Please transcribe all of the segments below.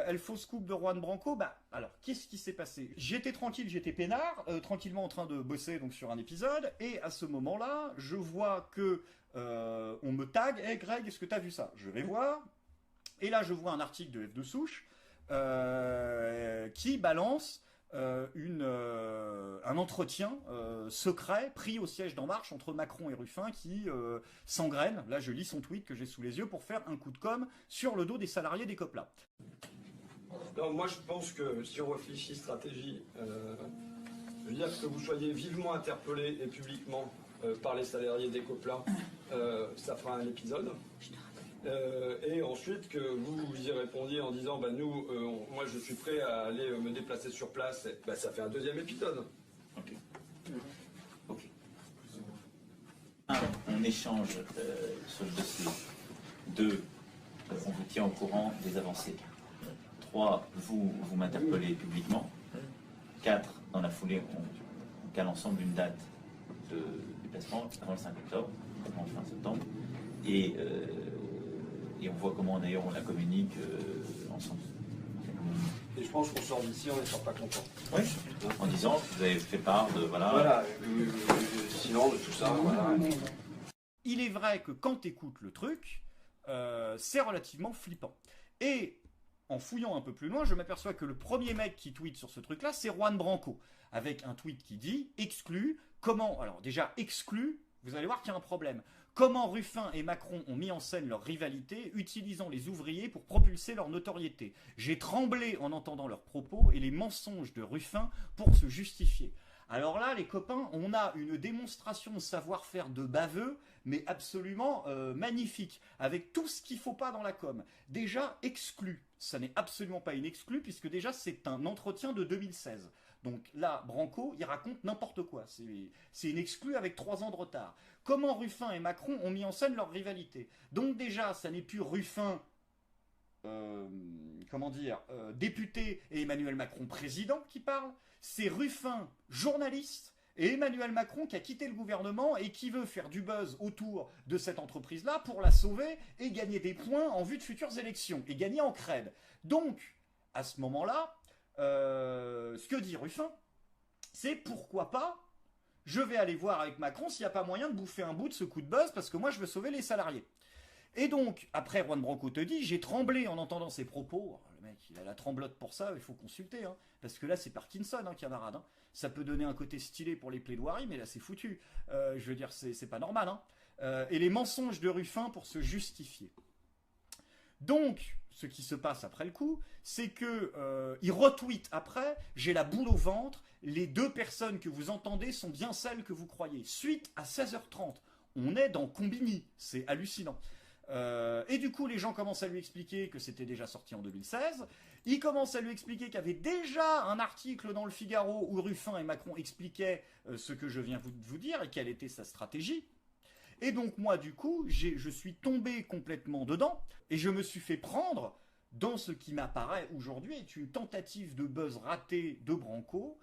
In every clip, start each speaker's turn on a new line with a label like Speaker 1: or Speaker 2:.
Speaker 1: elle fausse coupe de Juan Branco. Bah, alors, qu'est-ce qui s'est passé? J'étais tranquille, j'étais peinard, tranquillement en train de bosser donc sur un épisode, et à ce moment-là, je vois que on me tag, hey Greg, est-ce que t'as vu ça? Je vais voir, et là je vois un article de F de Souche qui balance un entretien secret pris au siège d'En Marche entre Macron et Ruffin qui s'engraine. Là, je lis son tweet que j'ai sous les yeux pour faire un coup de com' sur le dos des salariés des COPLA.
Speaker 2: Non, moi, je pense que si on réfléchit stratégie, je veux dire que vous soyez vivement interpellé et publiquement par les salariés des COPLA, ça fera un épisode. Et ensuite que vous y répondiez en disant bah nous, moi je suis prêt à aller me déplacer sur place, bah, ça fait un deuxième épisode.
Speaker 3: Ok. Ok. Un, on échange sur le dossier. Deux, on vous tient au courant des avancées. Trois, vous m'interpellez publiquement. Quatre, dans la foulée, on cale ensemble une date de déplacement avant le 5 octobre, avant le fin septembre. Et on voit comment d'ailleurs on la communique ensemble.
Speaker 2: Et je pense qu'on sort d'ici, on ne sort pas content.
Speaker 3: Oui, en disant que vous avez fait part de
Speaker 2: voilà, sinon de tout ça. Voilà.
Speaker 1: Il est vrai que quand tu écoutes le truc, c'est relativement flippant. Et en fouillant un peu plus loin, je m'aperçois que le premier mec qui tweet sur ce truc-là, c'est Juan Branco, avec un tweet qui dit « Exclu, comment ?» Alors déjà, exclu, vous allez voir qu'il y a un problème. Comment Ruffin et Macron ont mis en scène leur rivalité, utilisant les ouvriers pour propulser leur notoriété. J'ai tremblé en entendant leurs propos et les mensonges de Ruffin pour se justifier. Alors là, les copains, on a une démonstration de savoir-faire de baveux, mais absolument magnifique, avec tout ce qu'il ne faut pas dans la com. Déjà, exclu. Ça n'est absolument pas une exclue, puisque déjà, c'est un entretien de 2016. Donc là, Branco, il raconte n'importe quoi. C'est une exclue avec 3 ans de retard. Comment Ruffin et Macron ont mis en scène leur rivalité. Donc déjà, ça n'est plus Ruffin, député, et Emmanuel Macron président qui parle. C'est Ruffin, journaliste, et Emmanuel Macron qui a quitté le gouvernement et qui veut faire du buzz autour de cette entreprise-là pour la sauver et gagner des points en vue de futures élections, et gagner en cred. Donc, à ce moment-là, ce que dit Ruffin, c'est pourquoi pas, je vais aller voir avec Macron s'il n'y a pas moyen de bouffer un bout de ce coup de buzz parce que moi je veux sauver les salariés. Et donc, après Juan Branco te dit, j'ai tremblé en entendant ses propos. Le mec, il a la tremblote pour ça, il faut consulter, hein, parce que là c'est Parkinson, hein, camarade. Hein. Ça peut donner un côté stylé pour les plaidoiries, mais là c'est foutu. Je veux dire, c'est pas normal. Hein. Et les mensonges de Ruffin pour se justifier. Donc, ce qui se passe après le coup, c'est que il retweet après, j'ai la boule au ventre, les 2 personnes que vous entendez sont bien celles que vous croyez. Suite à 16h30, on est dans Combini, c'est hallucinant. Et du coup, les gens commencent à lui expliquer que c'était déjà sorti en 2016. Ils commencent à lui expliquer qu'il y avait déjà un article dans le Figaro où Ruffin et Macron expliquaient ce que je viens de vous dire et quelle était sa stratégie. Et donc moi, du coup, je suis tombé complètement dedans et je me suis fait prendre dans ce qui m'apparaît aujourd'hui est une tentative de buzz raté de Branco.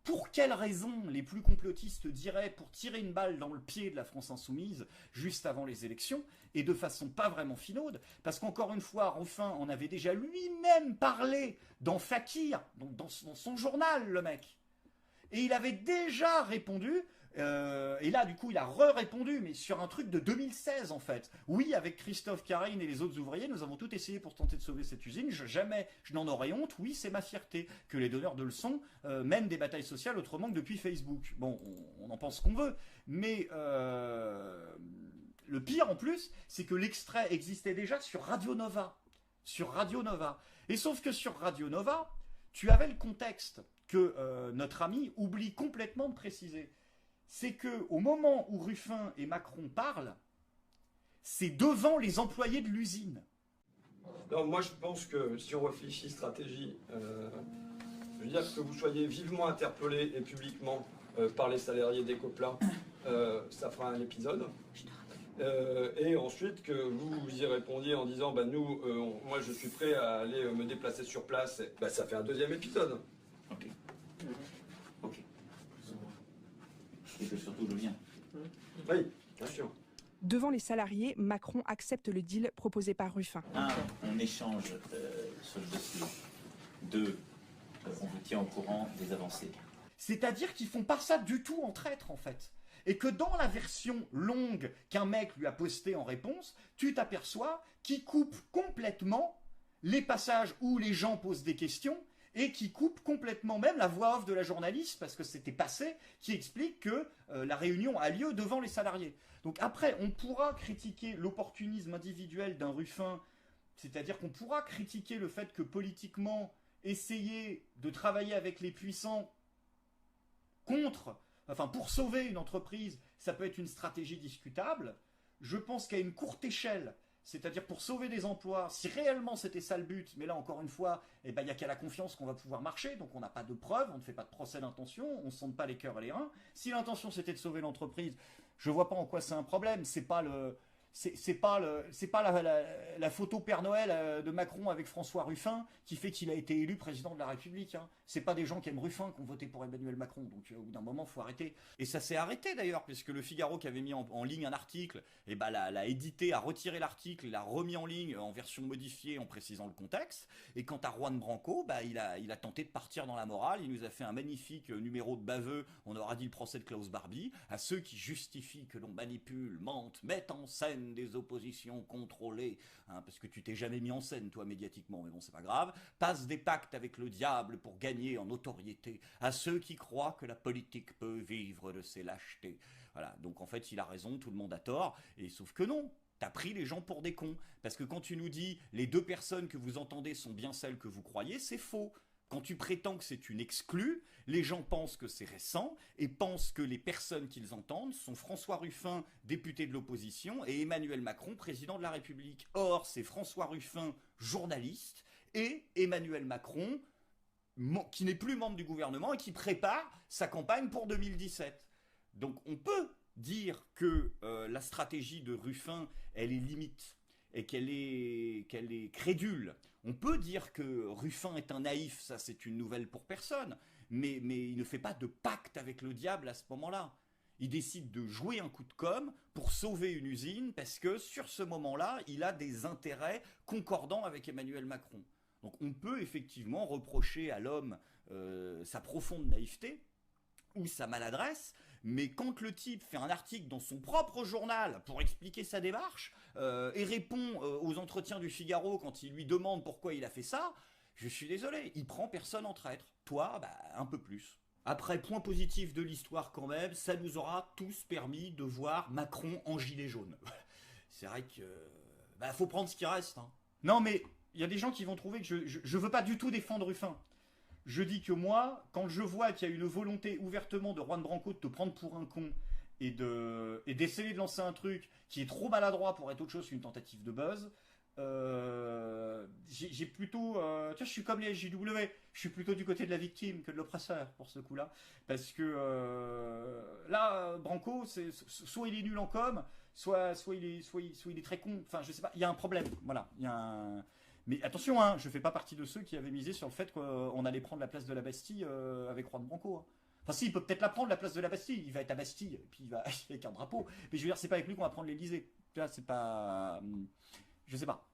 Speaker 1: Pour quelles raisons les plus complotistes diraient pour tirer une balle dans le pied de la France Insoumise juste avant les élections et de façon pas vraiment finaude, parce qu'encore une fois, Ruffin en avait déjà lui-même parlé dans Fakir, dans son journal, le mec. Et il avait déjà répondu, et là du coup il a répondu, mais sur un truc de 2016 en fait. Oui, avec Christophe Carine et les autres ouvriers, nous avons tout essayé pour tenter de sauver cette usine, jamais je n'en aurais honte, oui c'est ma fierté, que les donneurs de leçons mènent des batailles sociales autrement que depuis Facebook. Bon, on en pense ce qu'on veut, mais le pire en plus, c'est que l'extrait existait déjà sur Radio Nova. Sur Radio Nova. Et sauf que sur Radio Nova, tu avais le contexte que notre ami oublie complètement de préciser. C'est qu'au moment où Ruffin et Macron parlent, c'est devant les employés de l'usine.
Speaker 2: Non, moi je pense que si on réfléchit stratégie, je veux dire que vous soyez vivement interpellé et publiquement par les salariés des COPLA, ça fera un épisode. Et ensuite que vous y répondiez en disant bah nous, moi je suis prêt à aller me déplacer sur place, bah, ça fait un deuxième épisode.
Speaker 3: Ok. Ok. Et que surtout je viens.
Speaker 2: Oui, bien sûr.
Speaker 4: Devant les salariés, Macron accepte le deal proposé par Ruffin.
Speaker 3: Un, on échange sur le dossier. 2. On vous tient au courant des avancées.
Speaker 1: C'est-à-dire qu'ils font pas ça du tout en traître, en fait. Et que dans la version longue qu'un mec lui a postée en réponse, tu t'aperçois qu'il coupe complètement les passages où les gens posent des questions et qui coupe complètement même la voix off de la journaliste, parce que c'était passé, qui explique que la réunion a lieu devant les salariés. Donc après, on pourra critiquer l'opportunisme individuel d'un Ruffin, c'est-à-dire qu'on pourra critiquer le fait que politiquement, essayer de travailler avec les puissants pour sauver une entreprise, ça peut être une stratégie discutable. Je pense qu'à une courte échelle, c'est-à-dire pour sauver des emplois, si réellement c'était ça le but, mais là encore une fois, il n'y a qu'à la confiance qu'on va pouvoir marcher, donc on n'a pas de preuves, on ne fait pas de procès d'intention, on ne sonde pas les cœurs et les reins. Si l'intention c'était de sauver l'entreprise, je ne vois pas en quoi c'est un problème. C'est pas la photo Père Noël de Macron avec François Ruffin qui fait qu'il a été élu président de la République. Hein. C'est pas des gens qui aiment Ruffin qui ont voté pour Emmanuel Macron. Donc au bout d'un moment, faut arrêter. Et ça s'est arrêté d'ailleurs, puisque le Figaro qui avait mis en ligne un article, l'a édité, a retiré l'article et l'a remis en ligne en version modifiée en précisant le contexte. Et quant à Juan Branco, il a tenté de partir dans la morale. Il nous a fait un magnifique numéro de baveux. On aura dit le procès de Klaus Barbie à ceux qui justifient que l'on manipule, mente, mettent en scène des oppositions contrôlées, hein, parce que tu t'es jamais mis en scène, toi, médiatiquement, mais bon, c'est pas grave, passe des pactes avec le diable pour gagner en notoriété, à ceux qui croient que la politique peut vivre de ses lâchetés. Voilà, donc en fait, il a raison, tout le monde a tort, et sauf que non. T'as pris les gens pour des cons, parce que quand tu nous dis les 2 personnes que vous entendez sont bien celles que vous croyez, c'est faux. Quand tu prétends que c'est une exclue, les gens pensent que c'est récent et pensent que les personnes qu'ils entendent sont François Ruffin, député de l'opposition, et Emmanuel Macron, président de la République. Or, c'est François Ruffin, journaliste, et Emmanuel Macron, qui n'est plus membre du gouvernement et qui prépare sa campagne pour 2017. Donc on peut dire que la stratégie de Ruffin, elle est limite et qu'elle est crédule. On peut dire que Ruffin est un naïf, ça c'est une nouvelle pour personne, mais il ne fait pas de pacte avec le diable à ce moment-là. Il décide de jouer un coup de com' pour sauver une usine parce que sur ce moment-là, il a des intérêts concordants avec Emmanuel Macron. Donc on peut effectivement reprocher à l'homme sa profonde naïveté ou sa maladresse, mais quand le type fait un article dans son propre journal pour expliquer sa démarche et répond aux entretiens du Figaro quand il lui demande pourquoi il a fait ça, je suis désolé, il prend personne en traître. Toi, un peu plus. Après, point positif de l'histoire quand même, ça nous aura tous permis de voir Macron en gilet jaune. C'est vrai que faut prendre ce qui reste. Hein. Non mais, il y a des gens qui vont trouver que je veux pas du tout défendre Ruffin. Je dis que moi, quand je vois qu'il y a une volonté ouvertement de Juan Branco de te prendre pour un con et d'essayer de lancer un truc qui est trop maladroit pour être autre chose qu'une tentative de buzz, j'ai plutôt... je suis comme les JW, je suis plutôt du côté de la victime que de l'oppresseur pour ce coup-là. Parce que là, Branco, soit il est nul en com, soit il est très con. Enfin, je sais pas, il y a un problème. Voilà, il y a un... Mais attention, hein, je fais pas partie de ceux qui avaient misé sur le fait qu'on allait prendre la place de la Bastille avec Juan Branco. Hein. Enfin si, il peut peut-être la prendre la place de la Bastille, il va être à Bastille, et puis il va avec un drapeau. Mais je veux dire, c'est pas avec lui qu'on va prendre l'Elysée. Là, c'est pas... Je sais pas.